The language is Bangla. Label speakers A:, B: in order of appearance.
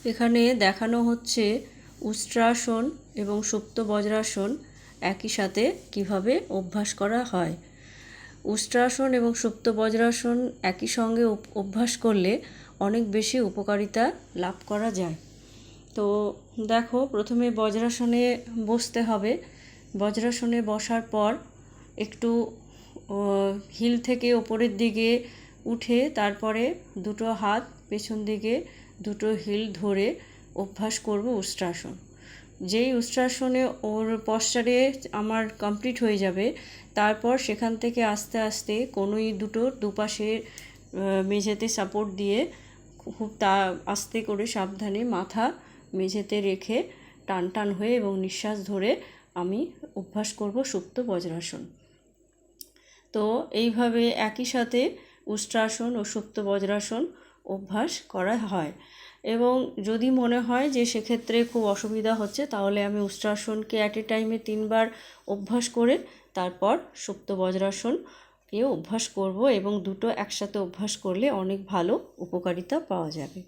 A: এখানে দেখানো হচ্ছে উষ্ট্রাসন এবং সুপ্ত বজ্রাসন একই সাথে কিভাবে অভ্যাস করা হয়। উষ্ট্রাসন এবং সুপ্ত বজ্রাসন একই সঙ্গে অভ্যাস করলে অনেক বেশি উপকারিতা লাভ করা যায়। তো দেখো, প্রথমে বজ্রাসনে বসতে হবে। বজ্রাসনে বসার পর একটু হিল থেকে ওপরের দিকে উঠে তারপরে দুটো হাত পেছন দিকে দুটো হিল ধরে অভ্যাস করব উষ্ট্রাসন। যেই উষ্ট্রাসনে ওর পশ্চারে আমার কমপ্লিট হয়ে যাবে, তারপর সেখান থেকে আস্তে আস্তে কনুই দুটোর দুপাশে মেঝেতে সাপোর্ট দিয়ে খুব আস্তে করে সাবধানে মাথা মেঝেতে রেখে টান টান হয়ে এবং নিঃশ্বাস ধরে আমি অভ্যাস করব সুপ্ত বজ্রাসন। তো এইভাবে একই সাথে উষ্ট্রাসন ও সুপ্ত বজ্রাসন অভ্যাস করা হয়। এবং যদি মনে হয় যে সেক্ষেত্রে খুব অসুবিধা হচ্ছে, তাহলে আমি উষ্ট্রাসনকে অ্যাট এ টাইমে 3 বার অভ্যাস করে তারপর সুপ্ত বজ্রাসনকেও অভ্যাস করব, এবং দুটো একসাথে অভ্যাস করলে অনেক ভালো উপকারিতা পাওয়া যাবে।